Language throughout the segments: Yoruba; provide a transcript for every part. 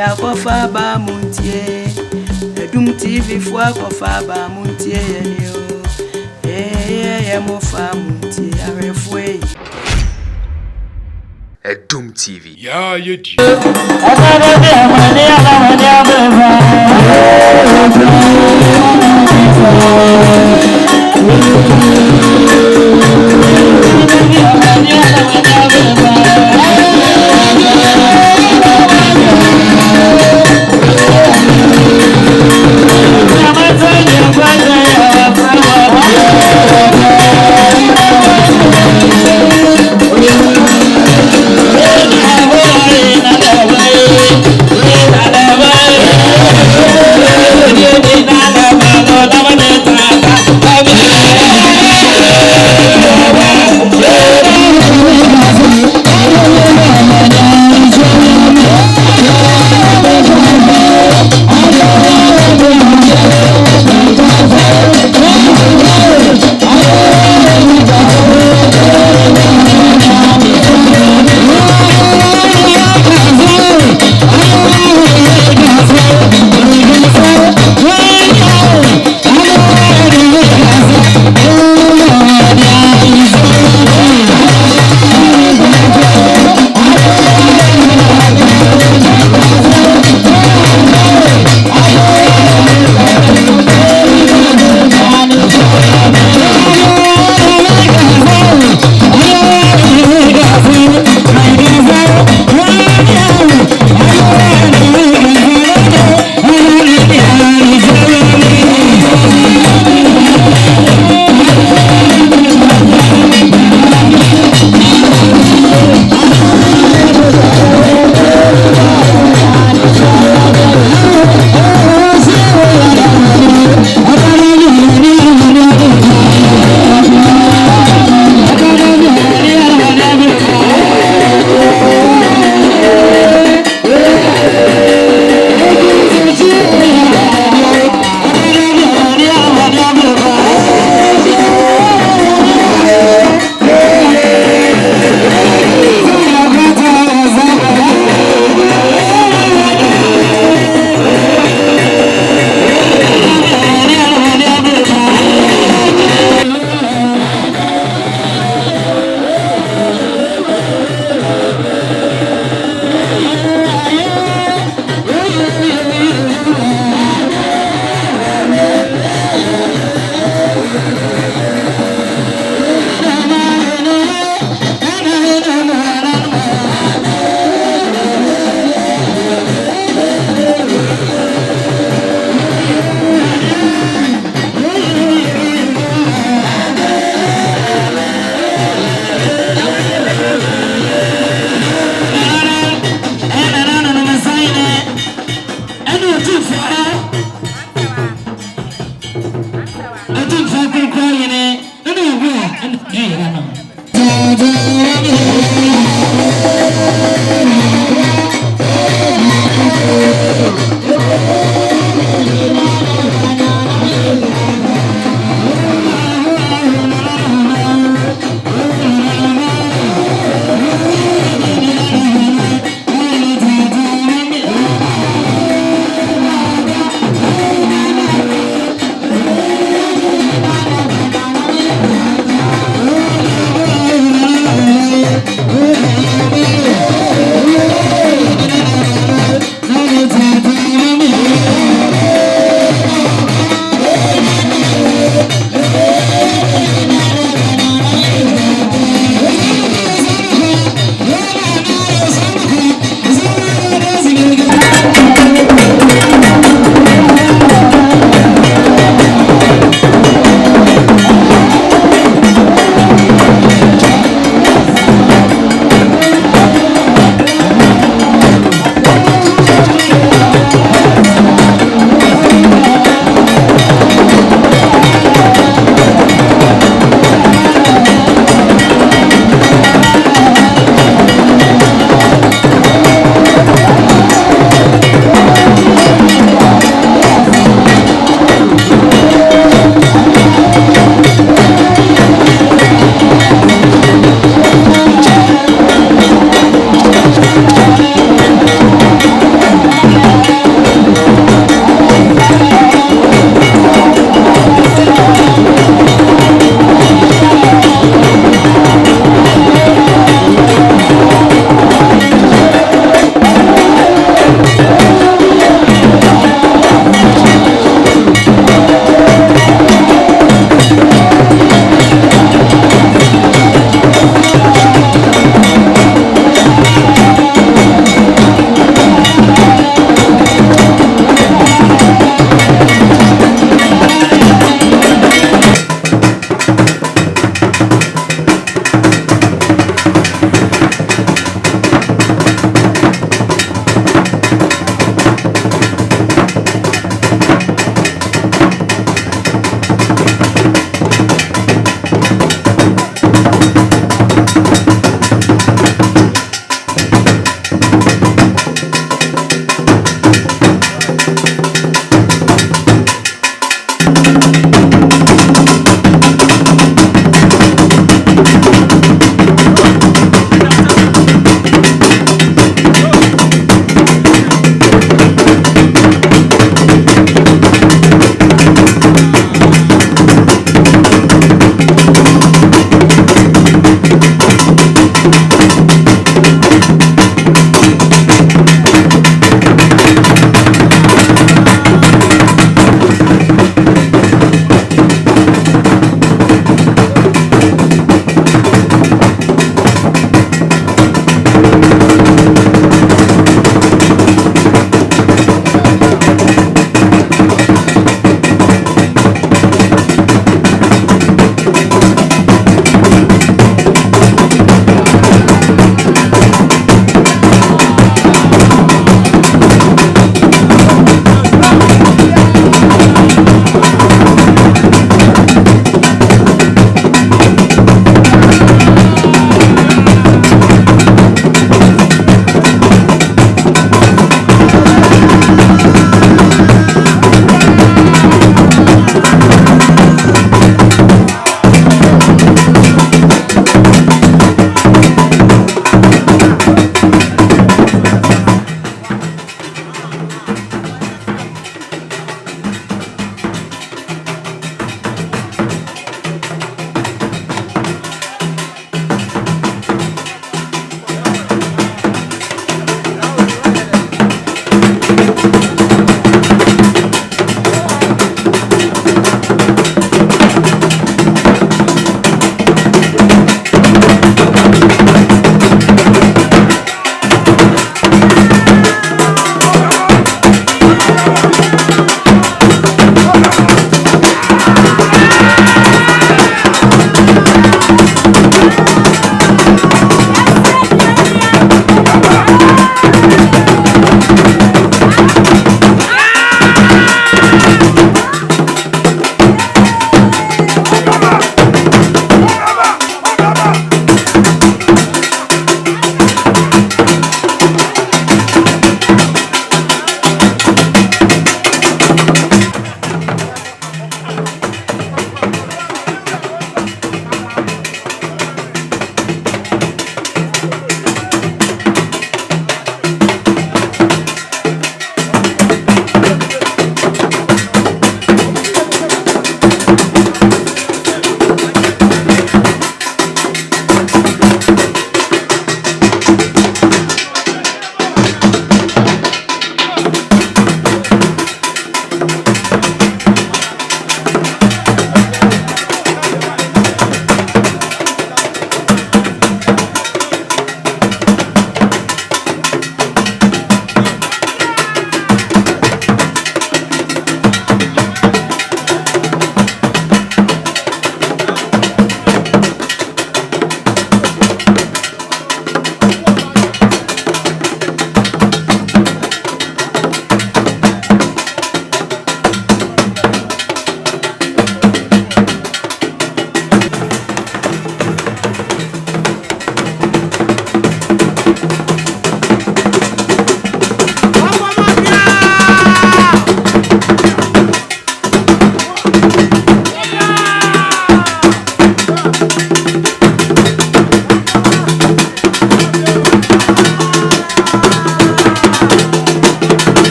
ya kofa ba muntie Edum TV fwa kofa ba muntie yeni o mo fa muntie arefwe Edum TV ya yedi Yeah.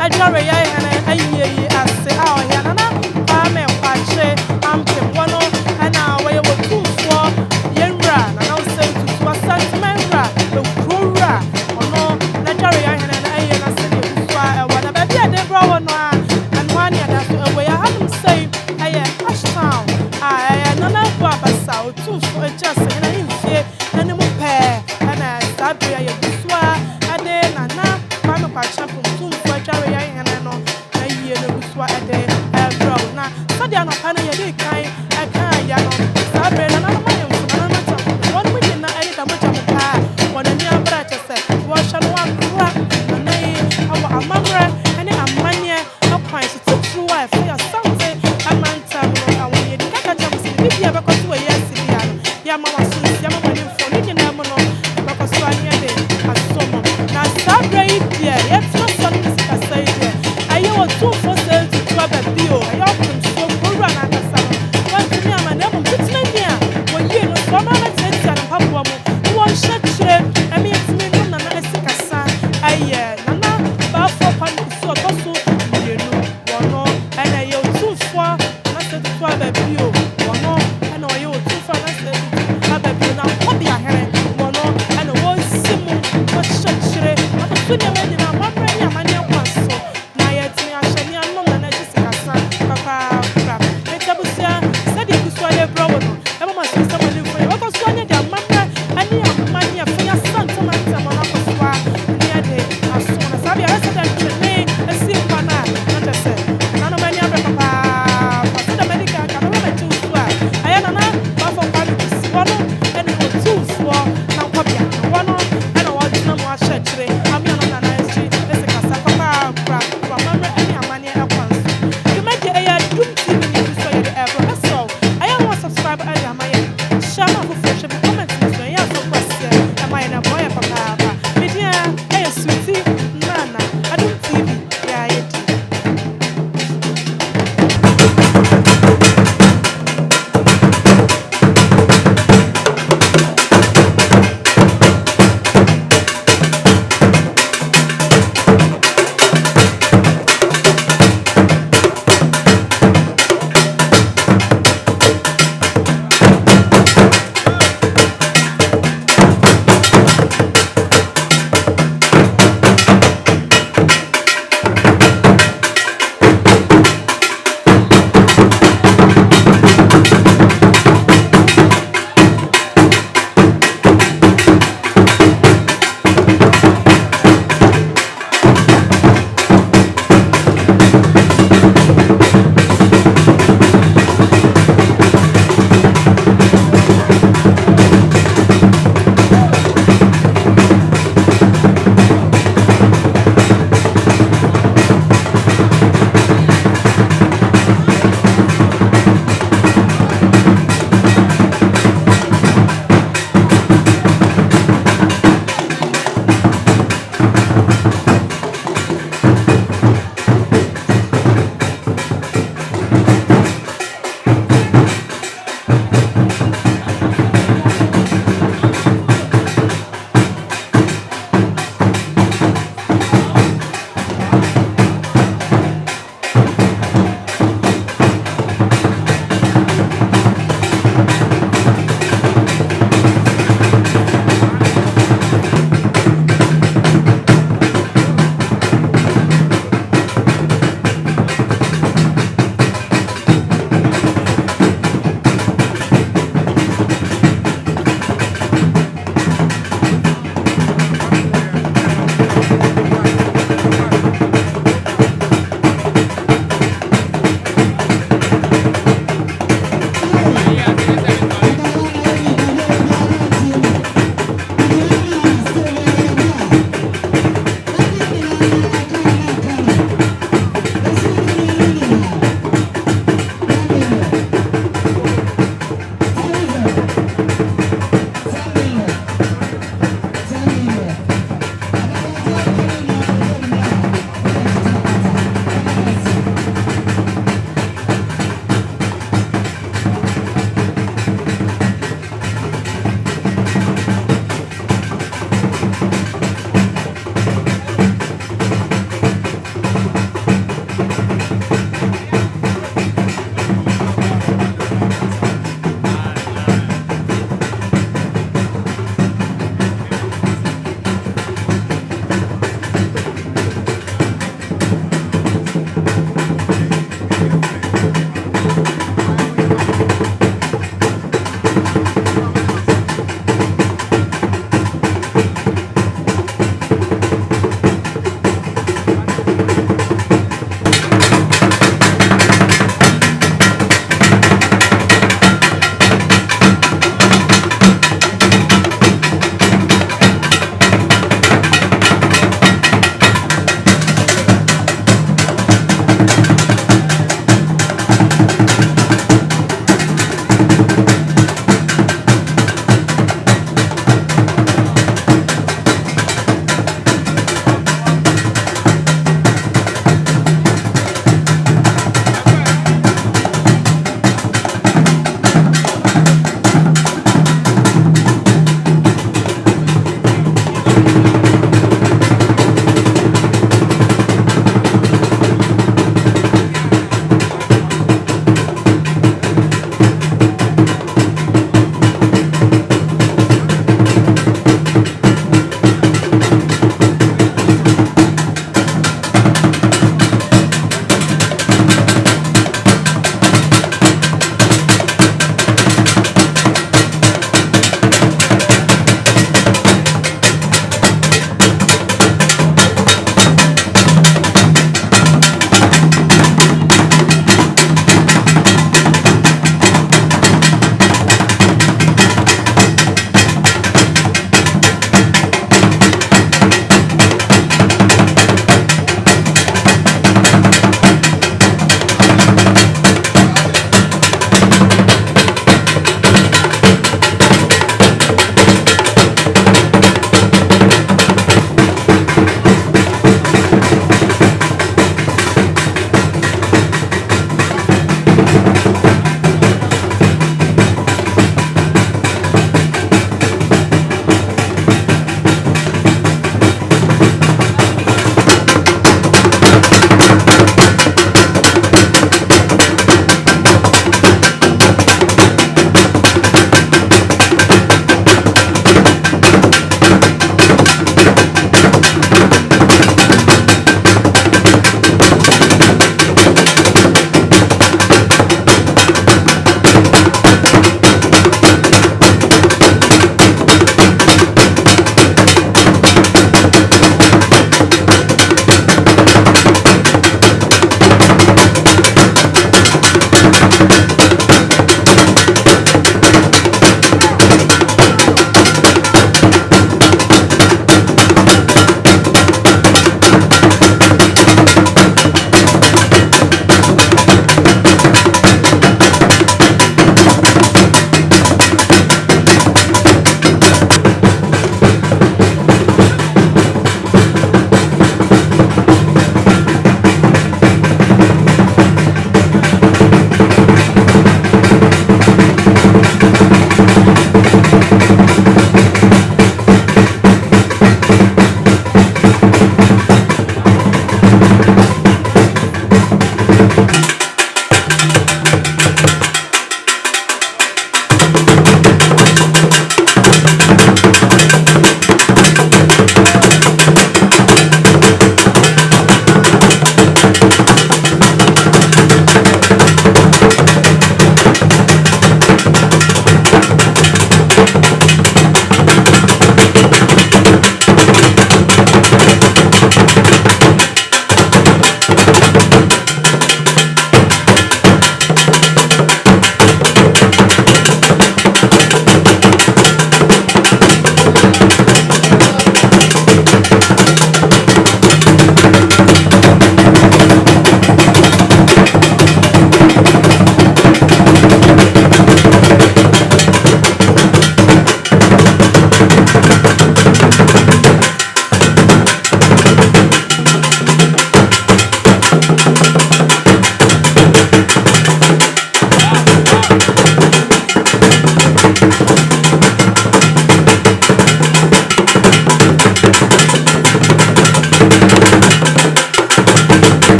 Adwareyehene ayeyi ase ahoya na ame kwache ampe wono ana waye wotufo yenra na na say tutu Asantehene ekrora ono na Adwareyehene na aye na se uswa e wana ba bia de bro wono a anwani ada so ewe ya hanum say aye ashtown a aye na na kwa basa otufo ejase no busua ede bro na sadia no pa na ye dey kan ya no sabre na na ma yem na na cha won mu na ene da mo cha mo pa won ani abra che se wo sha no akura na nei awo amamra ene amanye akwan so tutru wa fe ya sante amanta no awon ye di kaka cha mo si bi bia be ko so ye si bia no ya mama so ya mama ni fo ni na mo no be ko so anya de asomo na sabre yi dia ye tno so ni si ka sai dia ayo wo tu fo se tu ba bio ayo kun so ko ra na ka sa wa ti mi ama na mo bitna dia wo ye no so ma na te tia na papo mo wo hye kire na mi ti mi no na na esi ka sa aye na na ba fo pa ni so to so ye no wo no ana ye tu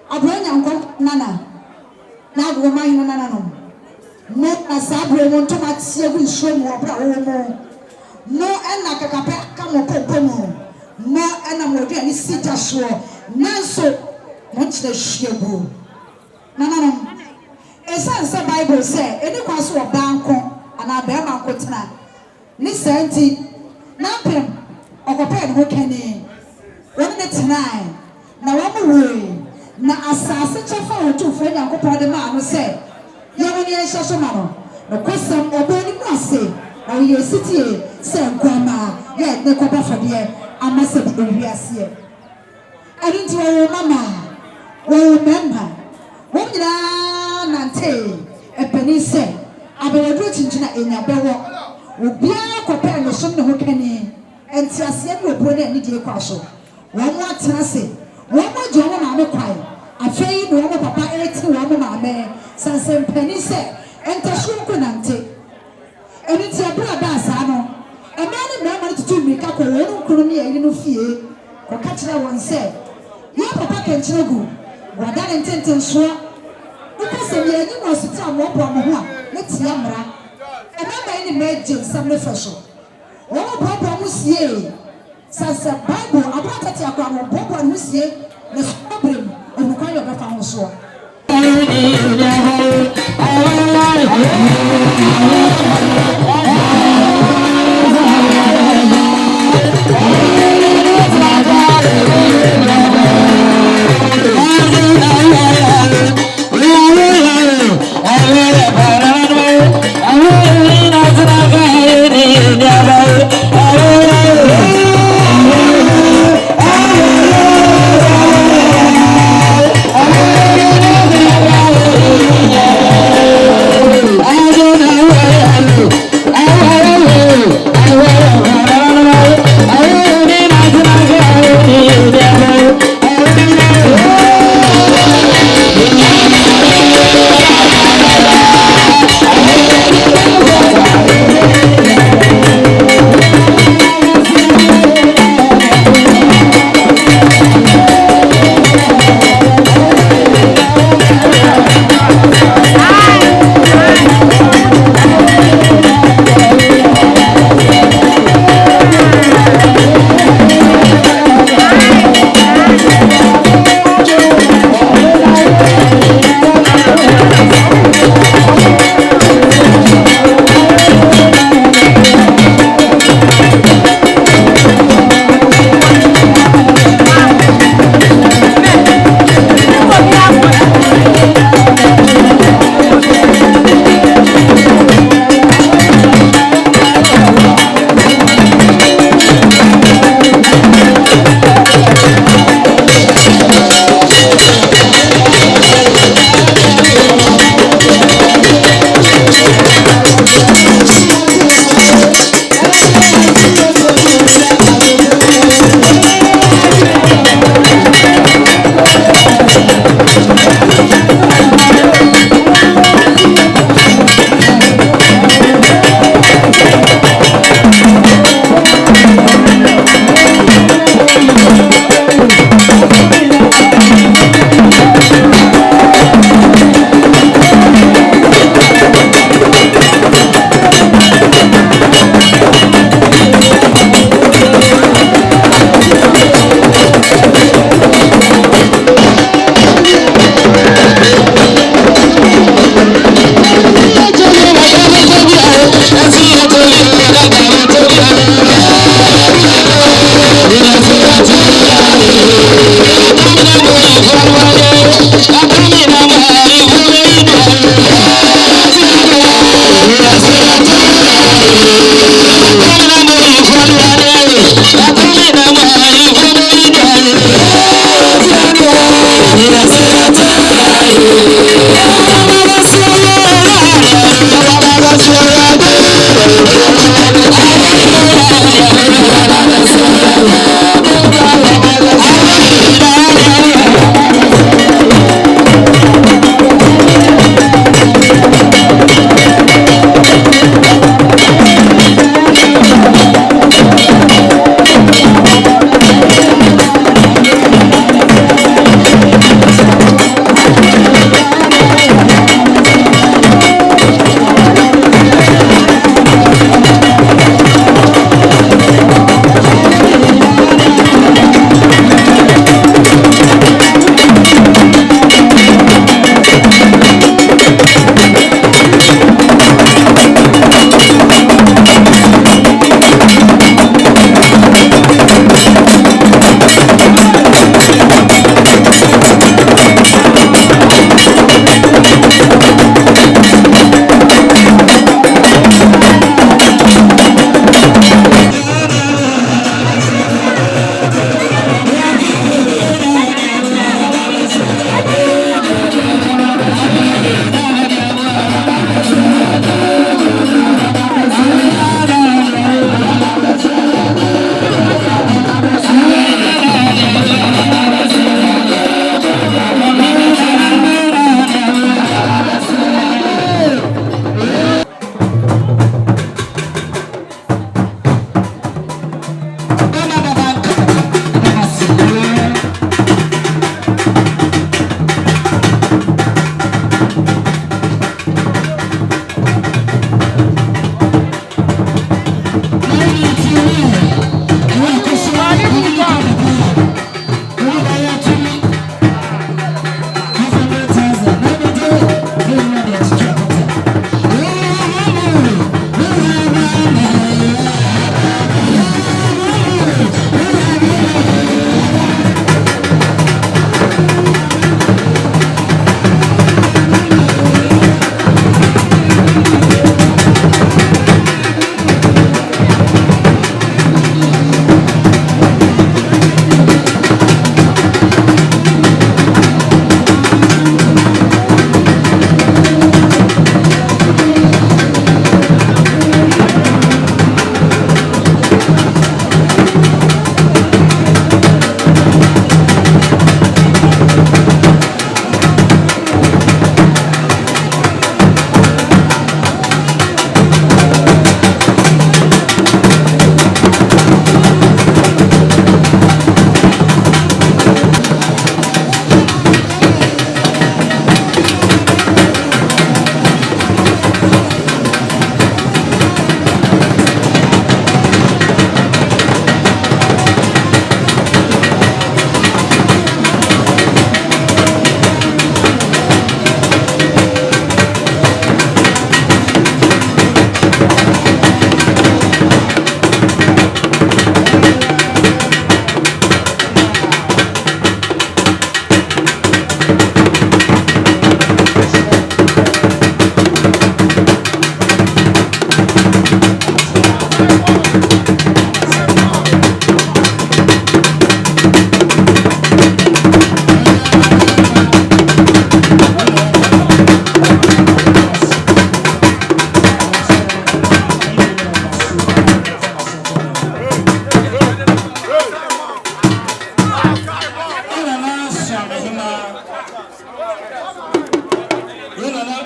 Adwareyehene nana na Adwareyehene nana no mo asabre mo ntomati egu nsuo mo obra wo mo ena kakape aka mo popo mo ena mo dua ni sita so nanso mo nkyere hwiegu nana no esanse Bible say eni kwaso oba anko ana be ma anko tena ni senti na pem okope no kani woni tena na wo na asase chefa otu fo Nyankopon de ma no se yewoni ehye so ma no no kwasam obani mu ase na ye sitie se nkwama ye ne ko bafade amase bi ewiase adinti wo mama wo member wo nyina nante epeni se aberedo chinchina enyabewo obia kope no som ne ho kani enti ase bi obo na ni die kwaso wo mu atena se wo mo jono na me kwai afei no mo papa eti wo mo maame sanse mpani se entashu ko nante eniti abra da asa no emani mama tutu mika ko wo nkuru ne yiri no fie ko ka kire won se ya papa kenchire gu wada ne ntenten so because we are you was to tell more problem. Let's yamra. And I'm any major some official. Oh, Papa Monsieur. Says the Bible about that you are Papa Monsieur, the problem of the kind of a family.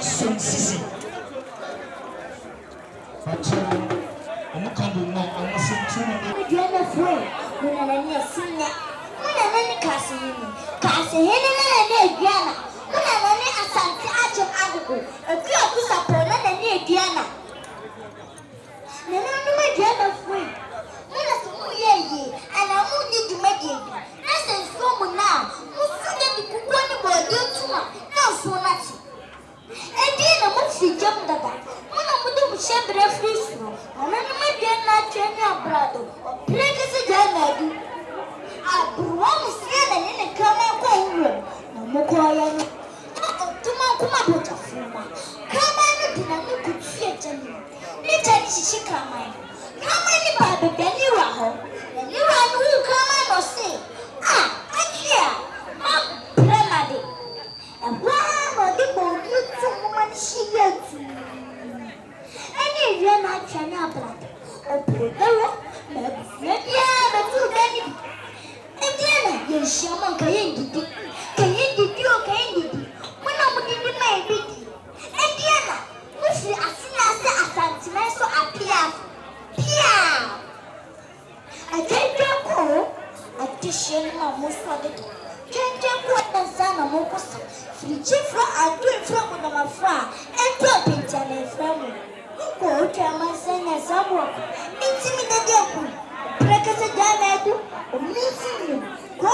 Son Sisi. Facciamo un cambio, una sensazione di una fuori, una mia figlia, una mia Asantehene na Diana, una mia Asantehene, e qui ho tu sapore na Diana. Nana no me Diana fuori. Una su ye, ana mu ni di me. Na senso mu na, mu su de di kuku ni bo de tuma, na so na ti. E di na mu fi jam dada. Una mu de mu shebre friso. Ana no me Diana twani abrado. Preke se Diana du. Abruwa mu sie na ne kama ko wuro. Na mu ko ya no. Tuma kuma bota fuma. Kama no di na ni kutie jani. Ni jani shishi kama. Kama ni baba beni wa ho. Ni wa no kama no se. Akia. Ma premade. E wa mo di bo ni tu mo man shiyatu. Ani ye na twani abrado. O podero. Me bia me tu beni. E dia na ye shama ka ye ndidi. Ka ye ndidi o ka ye ndidi. Mo na mo di mai bidi. E dia na mo fi asina se Asantehene so apia. Pia. Atende ko. Atisheni ma mo so de. Tende ko na sana mo ko sa. Friji fra adu fra ko na mafra. Ento pincha na fra mo. Ko chama senya sabo. Intimi de dia ko. Preka se Diana edu. O misi. Ko